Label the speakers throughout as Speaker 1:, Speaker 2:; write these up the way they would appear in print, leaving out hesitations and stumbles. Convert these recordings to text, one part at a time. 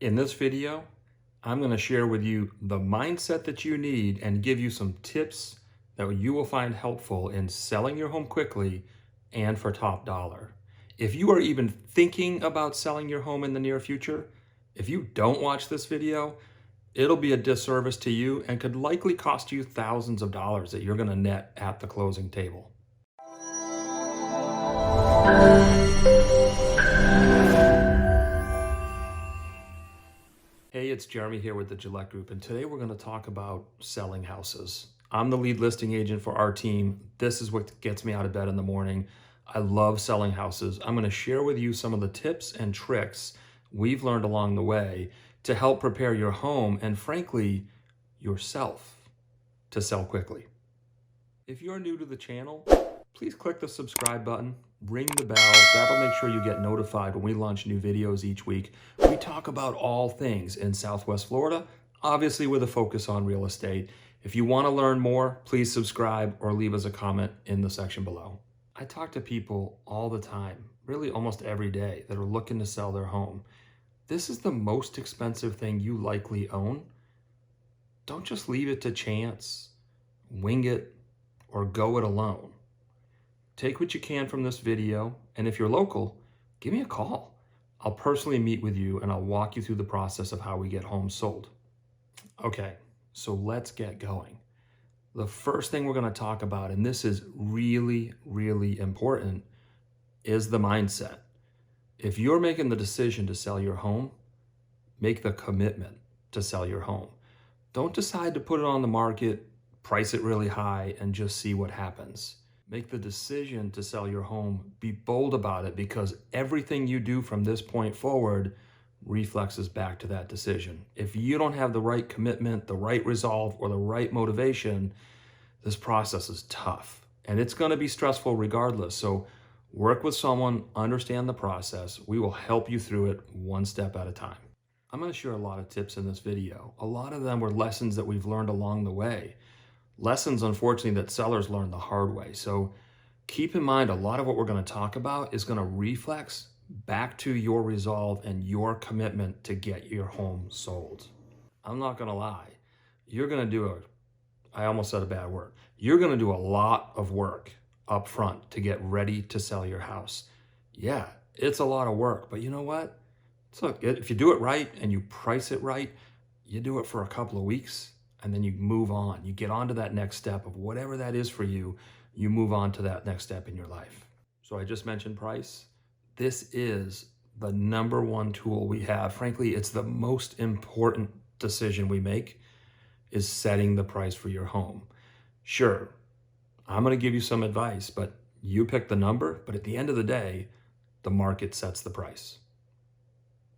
Speaker 1: In this video, I'm going to share with you the mindset that you need and give you some tips that you will find helpful in selling your home quickly and for top dollar. If you are even thinking about selling your home in the near future, if you don't watch this video, it'll be a disservice to you and could likely cost you thousands of dollars that you're going to net at the closing table. Hey, it's Jeremy here with the Guillette Group, and today we're going to talk about selling houses. I'm the lead listing agent for our team. This is what gets me out of bed in the morning. I love selling houses. I'm going to share with you some of the tips and tricks we've learned along the way to help prepare your home and, frankly, yourself to sell quickly. If you're new to the channel, please click the subscribe button, ring the bell. That'll make sure you get notified when we launch new videos each week. We talk about all things in Southwest Florida, obviously with a focus on real estate. If you want to learn more, please subscribe or leave us a comment in the section below. I talk to people all the time, really almost every day, that are looking to sell their home. This is the most expensive thing you likely own. Don't just leave it to chance, wing it, or go it alone. Take what you can from this video, and if you're local, give me a call. I'll personally meet with you and I'll walk you through the process of how we get homes sold. Okay, so let's get going. The first thing we're going to talk about, and this is really, really important, is the mindset. If you're making the decision to sell your home, make the commitment to sell your home. Don't decide to put it on the market, price it really high, and just see what happens. Make the decision to sell your home. Be bold about it, because everything you do from this point forward reflexes back to that decision. If you don't have the right commitment, the right resolve, or the right motivation, this process is tough and it's going to be stressful regardless. So work with someone, understand the process. We will help you through it one step at a time. I'm going to share a lot of tips in this video. A lot of them were lessons that we've learned along the way. Lessons, unfortunately, that sellers learn the hard way. So keep in mind, a lot of what we're going to talk about is going to reflex back to your resolve and your commitment to get your home sold. I'm not going to lie. You're going to I almost said a bad word. You're going to do a lot of work up front to get ready to sell your house. Yeah, it's a lot of work, but you know what? Look, if you do it right and you price it right, you do it for a couple of weeks and then you move on. You get on to that next step of whatever that is for you. You move on to that next step in your life. So I just mentioned price. This is the number one tool we have. Frankly, it's the most important decision we make, is setting the price for your home. Sure, I'm going to give you some advice, but you pick the number. But at the end of the day, the market sets the price.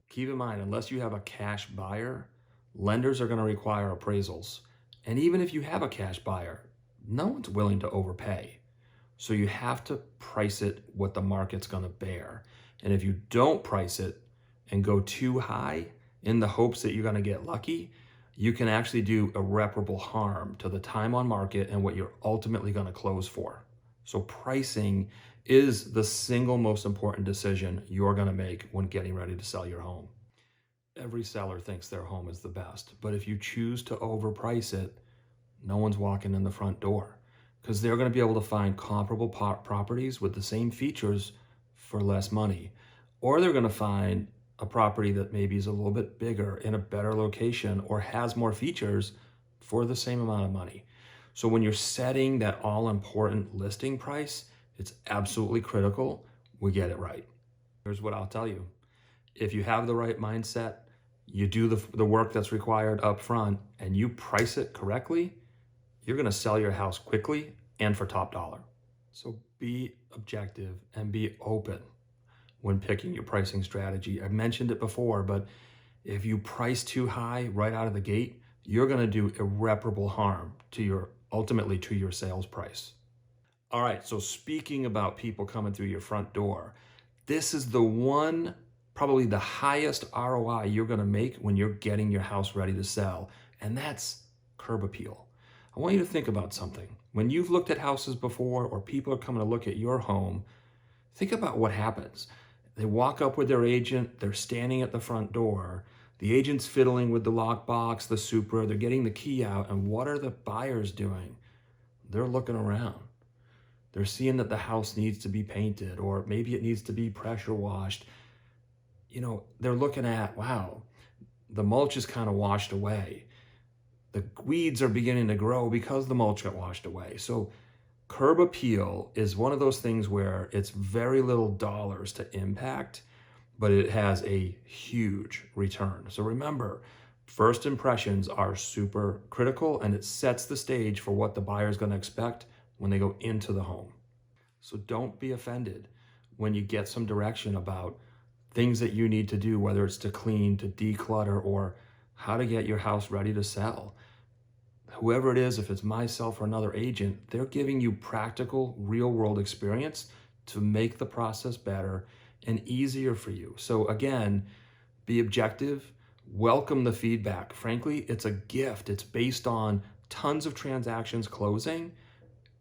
Speaker 1: Keep in mind, unless you have a cash buyer, lenders are going to require appraisals. And even if you have a cash buyer, no one's willing to overpay. So you have to price it what the market's going to bear. And if you don't price it and go too high in the hopes that you're going to get lucky, you can actually do irreparable harm to the time on market and what you're ultimately going to close for. So pricing is the single most important decision you're going to make when getting ready to sell your home. Every seller thinks their home is the best, but if you choose to overprice it, no one's walking in the front door, because they're going to be able to find comparable properties with the same features for less money. Or they're going to find a property that maybe is a little bit bigger in a better location or has more features for the same amount of money. So when you're setting that all-important listing price, it's absolutely critical we get it right. Here's what I'll tell you. If you have the right mindset, you do the work that's required up front, and you price it correctly, you're going to sell your house quickly and for top dollar. So be objective and be open when picking your pricing strategy. I've mentioned it before, but if you price too high right out of the gate, you're going to do irreparable harm to ultimately to your sales price. All right, so speaking about people coming through your front door, this is the one, probably the highest ROI you're going to make when you're getting your house ready to sell, and that's curb appeal. I want you to think about something. When you've looked at houses before, or people are coming to look at your home, think about what happens. They walk up with their agent, they're standing at the front door, The agent's fiddling with the lockbox, the Supra, they're getting the key out, and what are the buyers doing? They're looking around. They're seeing that the house needs to be painted, or maybe it needs to be pressure washed. They're looking at, wow, the mulch is kind of washed away. The weeds are beginning to grow because the mulch got washed away. So curb appeal is one of those things where it's very little dollars to impact, but it has a huge return. So remember, first impressions are super critical, and it sets the stage for what the buyer is going to expect when they go into the home. So don't be offended when you get some direction about things that you need to do, whether it's to clean, to declutter, or how to get your house ready to sell. Whoever it is, if it's myself or another agent, they're giving you practical, real-world experience to make the process better and easier for you. So again, be objective, welcome the feedback. Frankly, it's a gift. It's based on tons of transactions closing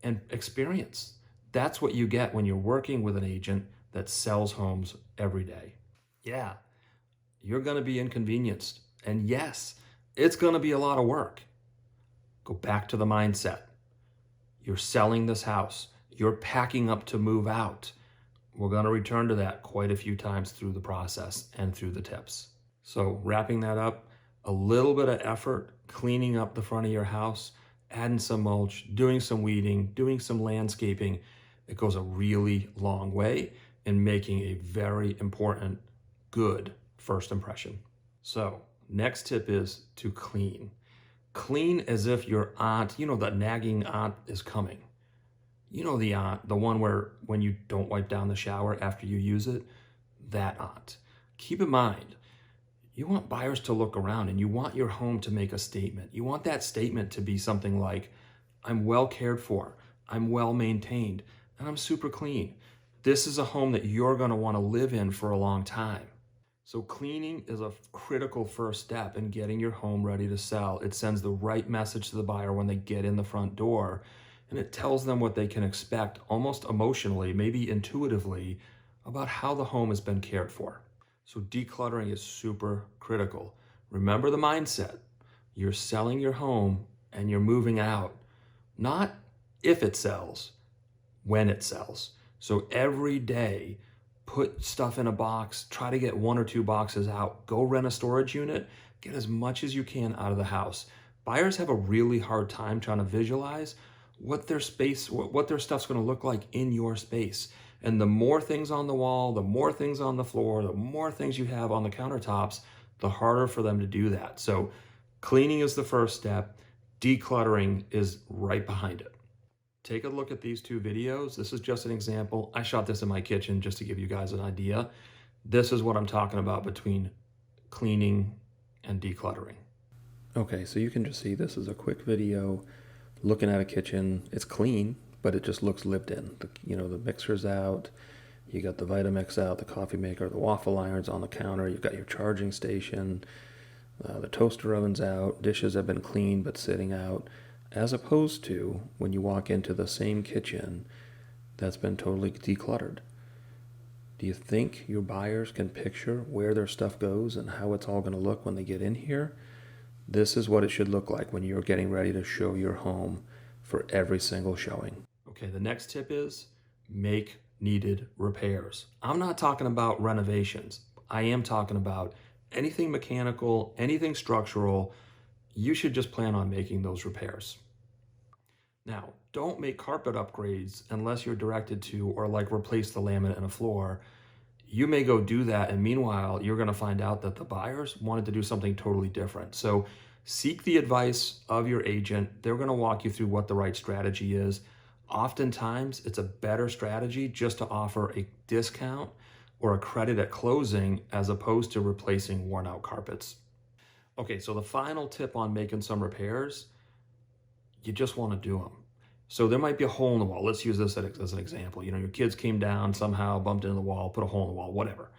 Speaker 1: and experience. That's what you get when you're working with an agent that sells homes every day. Yeah, you're gonna be inconvenienced. And yes, it's gonna be a lot of work. Go back to the mindset. You're selling this house. You're packing up to move out. We're going to return to that quite a few times through the process and through the tips. So wrapping that up, a little bit of effort cleaning up the front of your house, adding some mulch, doing some weeding, doing some landscaping. It goes a really long way in making a very important, good first impression. So next tip is to clean. Clean as if your aunt, the nagging aunt is coming. The aunt, the one where when you don't wipe down the shower after you use it, that aunt. Keep in mind, you want buyers to look around and you want your home to make a statement. You want that statement to be something like, I'm well cared for, I'm well maintained, and I'm super clean. This is a home that you're gonna wanna live in for a long time. So cleaning is a critical first step in getting your home ready to sell. It sends the right message to the buyer when they get in the front door, and it tells them what they can expect almost emotionally, maybe intuitively, about how the home has been cared for. So decluttering is super critical. Remember the mindset. You're selling your home and you're moving out, not if it sells, when it sells. So every day, put stuff in a box, try to get 1 or 2 boxes out, go rent a storage unit, get as much as you can out of the house. Buyers have a really hard time trying to visualize what their stuff's gonna look like in your space. And the more things on the wall, the more things on the floor, the more things you have on the countertops, the harder for them to do that. So cleaning is the first step, decluttering is right behind it. Take a look at these 2 videos. This is just an example. I shot this in my kitchen just to give you guys an idea. This is what I'm talking about between cleaning and decluttering. Okay, so you can just see this is a quick video looking at a kitchen. It's clean, but it just looks lived in. The mixer's out, you got the Vitamix out, the coffee maker, the waffle iron's on the counter, you've got your charging station, the toaster oven's out, dishes have been cleaned but sitting out. As opposed to when you walk into the same kitchen that's been totally decluttered. Do you think your buyers can picture where their stuff goes and how it's all going to look when they get in here? This is what it should look like when you're getting ready to show your home for every single showing. Okay, the next tip is make needed repairs. I'm not talking about renovations. I am talking about anything mechanical, anything structural. You should just plan on making those repairs. Now, don't make carpet upgrades unless you're directed to, or like replace the laminate in a floor. You may go do that, and meanwhile, you're gonna find out that the buyers wanted to do something totally different. So seek the advice of your agent. They're gonna walk you through what the right strategy is. Oftentimes, it's a better strategy just to offer a discount or a credit at closing as opposed to replacing worn out carpets. Okay, so the final tip on making some repairs, you just want to do them. So there might be a hole in the wall. Let's use this as an example. Your kids came down, somehow bumped into the wall, put a hole in the wall, whatever.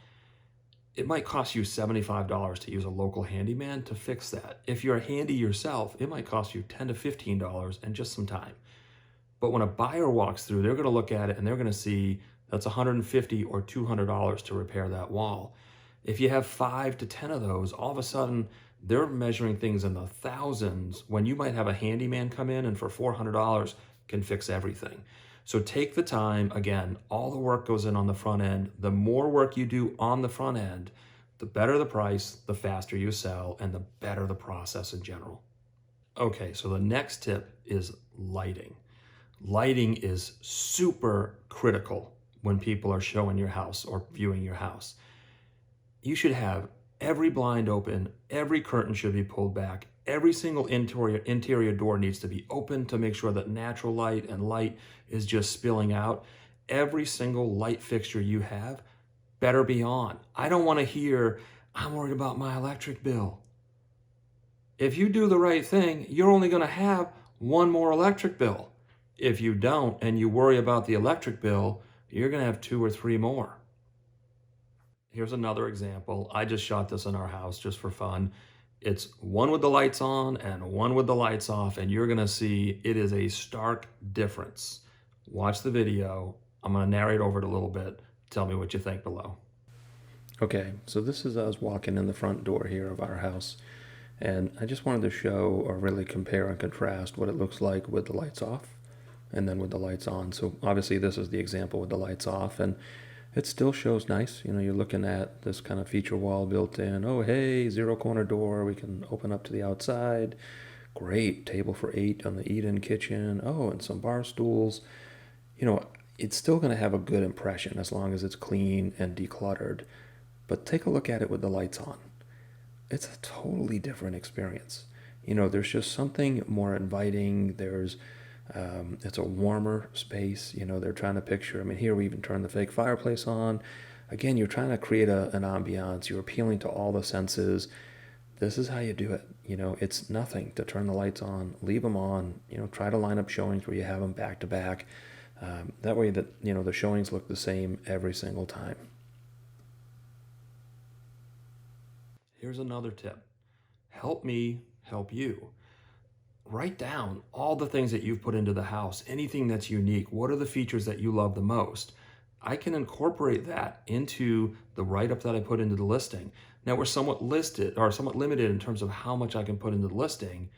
Speaker 1: It might cost you $75 to use a local handyman to fix that. If you're a handy yourself, it might cost you $10 to $15 and just some time. But when a buyer walks through, they're going to look at it and they're going to see that's $150 or $200 to repair that wall. If you have 5 to 10 of those, all of a sudden they're measuring things in the thousands when you might have a handyman come in and for $400 can fix everything. So take the time. Again, all the work goes in on the front end. The more work you do on the front end, the better the price, the faster you sell, and the better the process in general. Okay, so the next tip is lighting. Lighting is super critical when people are showing your house or viewing your house. You should have every blind open, every curtain should be pulled back, every single interior door needs to be open to make sure that natural light and light is just spilling out. Every single light fixture you have better be on. I don't want to hear, I'm worried about my electric bill. If you do the right thing, you're only going to have one more electric bill. If you don't and you worry about the electric bill, you're going to have 2 or 3 more. Here's another example. I just shot this in our house just for fun. It's one with the lights on and one with the lights off, and you're gonna see it is a stark difference. Watch the video. I'm gonna narrate over it a little bit. Tell me what you think below. Okay, so this is us walking in the front door here of our house, and I just wanted to show or really compare and contrast what it looks like with the lights off and then with the lights on. So obviously this is the example with the lights off, and it still shows nice. You know, you're looking at this kind of feature wall built in. Oh, hey, 0 corner door. We can open up to the outside. Great. Table for 8 on the eat-in kitchen. Oh, and some bar stools. You know, it's still going to have a good impression as long as it's clean and decluttered. But take a look at it with the lights on. It's a totally different experience. You know, there's just something more inviting. It's a warmer space. You know, they're trying to picture, I mean, here we even turn the fake fireplace on. Again, you're trying to create an ambiance. You're appealing to all the senses. This is how you do it. You know, it's nothing to turn the lights on, leave them on, you know, try to line up showings where you have them back to back. That way that, you know, the showings look the same every single time. Here's another tip. Help me help you. Write down all the things that you've put into the house, anything that's unique. What are the features that you love the most? I can incorporate that into the write-up that I put into the listing. Now we're somewhat limited in terms of how much I can put into the listing,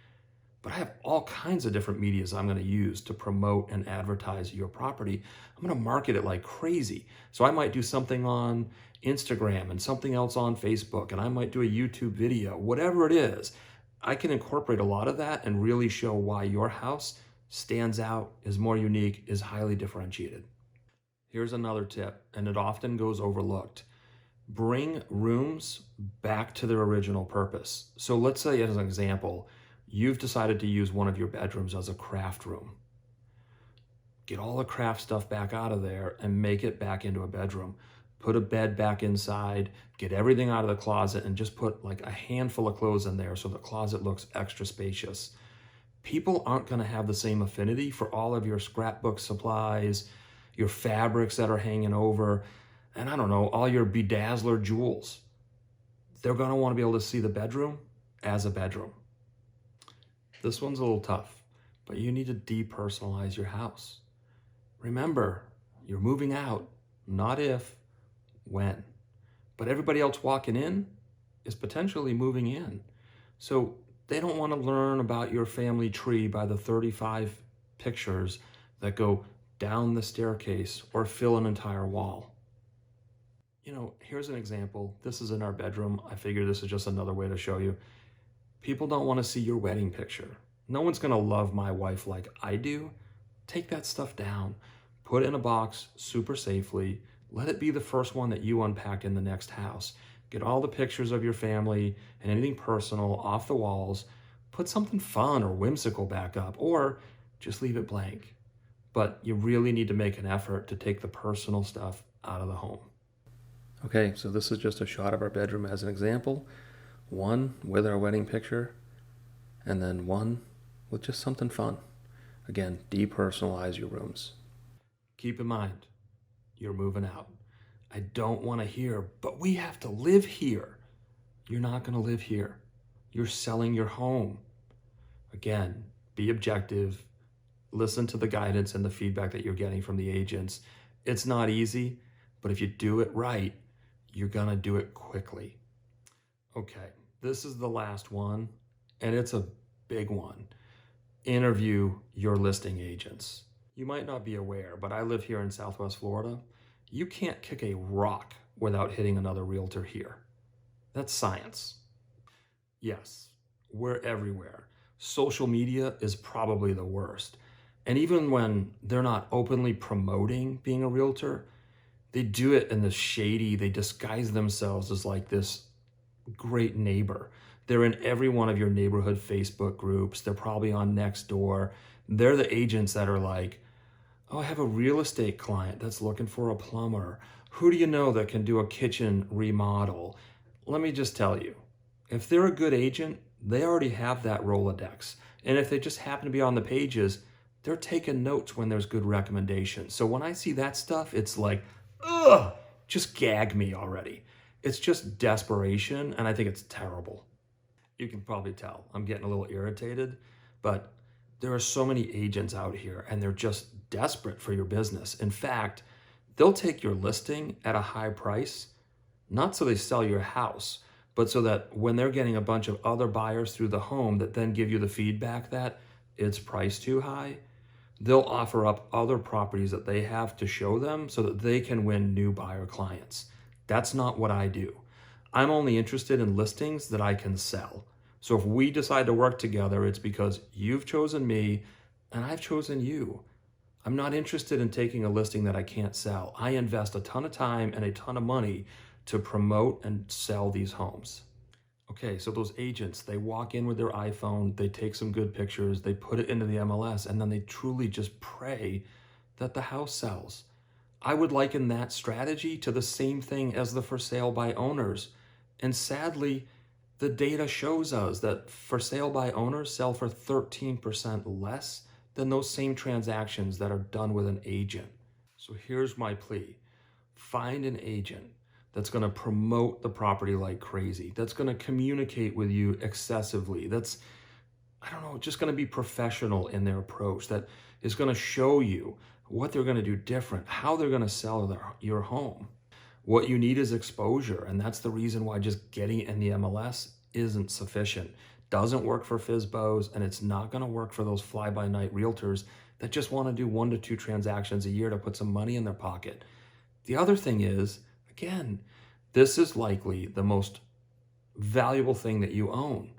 Speaker 1: but I have all kinds of different medias I'm going to use to promote and advertise your property. I'm going to market it like crazy. So I might do something on Instagram and something else on Facebook, and I might do a YouTube video, whatever it is. I can incorporate a lot of that and really show why your house stands out, is more unique, is highly differentiated. Here's another tip, and it often goes overlooked. Bring rooms back to their original purpose. So let's say, as an example, you've decided to use one of your bedrooms as a craft room. Get all the craft stuff back out of there and make it back into a bedroom. Put a bed back inside, get everything out of the closet, and just put like a handful of clothes in there so the closet looks extra spacious. People aren't going to have the same affinity for all of your scrapbook supplies, your fabrics that are hanging over, and I don't know, all your bedazzler jewels. They're going to want to be able to see the bedroom as a bedroom. This one's a little tough, but you need to depersonalize your house. Remember, you're moving out, not if, when. But everybody else walking in is potentially moving in. So they don't want to learn about your family tree by the 35 pictures that go down the staircase or fill an entire wall. You know, here's an example. This is in our bedroom. I figure this is just another way to show you. People don't want to see your wedding picture. No one's going to love my wife like I do. Take that stuff down. Put it in a box super safely. Let it be the first one that you unpack in the next house. Get all the pictures of your family and anything personal off the walls. Put something fun or whimsical back up, or just leave it blank. But you really need to make an effort to take the personal stuff out of the home. Okay, so this is just a shot of our bedroom as an example. One with our wedding picture, and then one with just something fun. Again, depersonalize your rooms. Keep in mind, you're moving out. I don't want to hear, but we have to live here. You're not going to live here. You're selling your home. Again, be objective. Listen to the guidance and the feedback that you're getting from the agents. It's not easy, but if you do it right, you're gonna do it quickly. Okay, this is the last one, and it's a big one. Interview your listing agents. You might not be aware, but I live here in Southwest Florida. You can't kick a rock without hitting another realtor here. That's science. Yes, we're everywhere. Social media is probably the worst. And even when they're not openly promoting being a realtor, they do it in the shady, they disguise themselves as like this great neighbor. They're in every one of your neighborhood Facebook groups. They're probably on Nextdoor. They're the agents that are like, oh, I have a real estate client that's looking for a plumber. Who do you know that can do a kitchen remodel? Let me just tell you, if they're a good agent, they already have that Rolodex. And if they just happen to be on the pages, they're taking notes when there's good recommendations. So when I see that stuff, it's like, ugh, just gag me already. It's just desperation, and I think it's terrible. You can probably tell I'm getting a little irritated, but there are so many agents out here, and they're just desperate for your business. In fact, they'll take your listing at a high price, not so they sell your house, but so that when they're getting a bunch of other buyers through the home that then give you the feedback that it's priced too high, they'll offer up other properties that they have to show them so that they can win new buyer clients. That's not what I do. I'm only interested in listings that I can sell. So if we decide to work together, it's because you've chosen me and I've chosen you. I'm not interested in taking a listing that I can't sell. I invest a ton of time and a ton of money to promote and sell these homes. Okay, so those agents, they walk in with their iPhone, they take some good pictures, they put it into the MLS, and then they truly just pray that the house sells. I would liken that strategy to the same thing as the for sale by owners. And sadly, the data shows us that for sale by owners sell for 13% less than those same transactions that are done with an agent. So here's my plea. Find an agent that's going to promote the property like crazy, that's going to communicate with you excessively, that's, I don't know, just going to be professional in their approach, that is going to show you what they're going to do different, how they're going to sell your home. What you need is exposure, and that's the reason why just getting it in the MLS isn't sufficient. Doesn't work for FSBOs, and it's not going to work for those fly-by-night realtors that just want to do 1 to 2 transactions a year to put some money in their pocket. The other thing is, again, this is likely the most valuable thing that you own.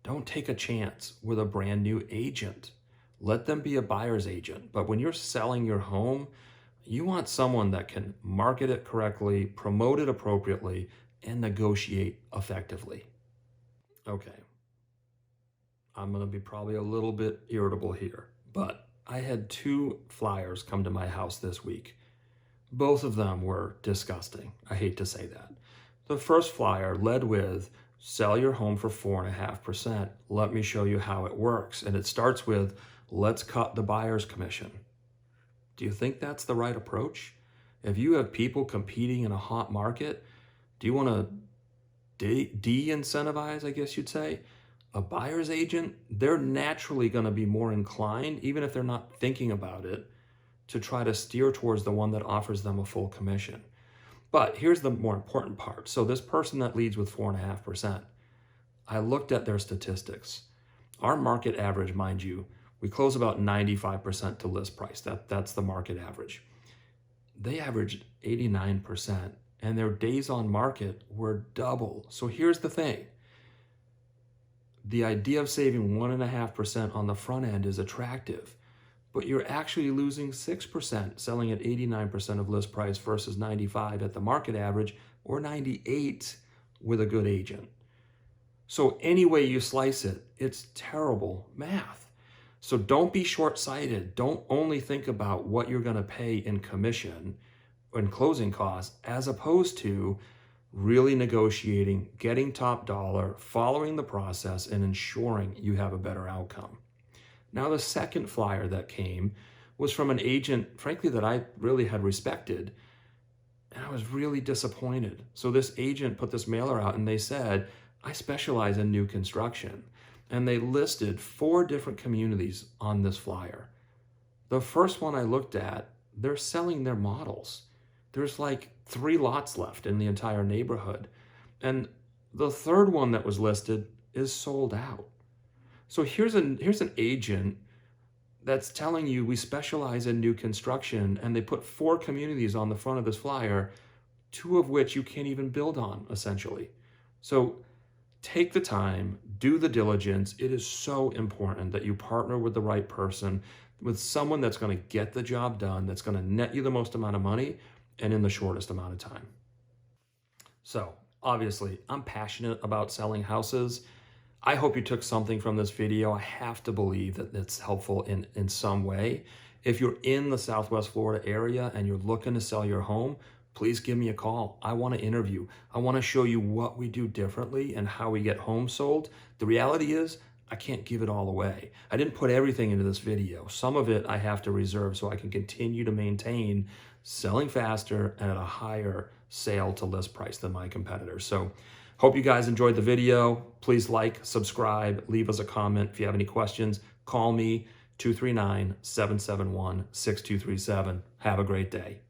Speaker 1: Don't take a chance with a brand new agent. Let them be a buyer's agent. But when you're selling your home, you want someone that can market it correctly, promote it appropriately, and negotiate effectively. Okay, I'm going to be probably a little bit irritable here, but I had 2 flyers come to my house this week. Both of them were disgusting. I hate to say that. The first flyer led with, sell your home for 4.5%. Let me show you how it works. And it starts with, let's cut the buyer's commission. Do you think that's the right approach? If you have people competing in a hot market, do you want to de-incentivize, I guess you'd say, a buyer's agent? They're naturally going to be more inclined, even if they're not thinking about it, to try to steer towards the one that offers them a full commission. But here's the more important part. So this person that leads with 4.5%, I looked at their statistics. Our market average, mind you, we close about 95% to list price. That's the market average. They averaged 89%, and their days on market were double. So here's the thing. The idea of saving 1.5% on the front end is attractive, but you're actually losing 6% selling at 89% of list price versus 95 at the market average, or 98 with a good agent. So any way you slice it, it's terrible math. So don't be short-sighted. Don't only think about what you're going to pay in commission and closing costs, as opposed to really negotiating, getting top dollar, following the process, and ensuring you have a better outcome. Now, the second flyer that came was from an agent, frankly, that I really had respected, and I was really disappointed. So this agent put this mailer out and they said, I specialize in new construction. And they listed 4 different communities on this flyer. The first one I looked at, they're selling their models. there's like 3 lots left in the entire neighborhood. And the third one that was listed is sold out. So here's an agent that's telling you we specialize in new construction, and they put 4 communities on the front of this flyer, 2 of which you can't even build on, essentially. So take the time, do the diligence. It is so important that you partner with the right person, with someone that's going to get the job done, that's going to net you the most amount of money and in the shortest amount of time. So obviously, I'm passionate about selling houses. I hope you took something from this video. I have to believe that it's helpful in some way. If you're in the Southwest Florida area and you're looking to sell your home, please give me a call. I want to interview. I want to show you what we do differently and how we get homes sold. The reality is, I can't give it all away. I didn't put everything into this video. Some of it I have to reserve so I can continue to maintain selling faster and at a higher sale to list price than my competitors. So hope you guys enjoyed the video. Please like, subscribe, leave us a comment. If you have any questions, call me 239-771-6237. Have a great day.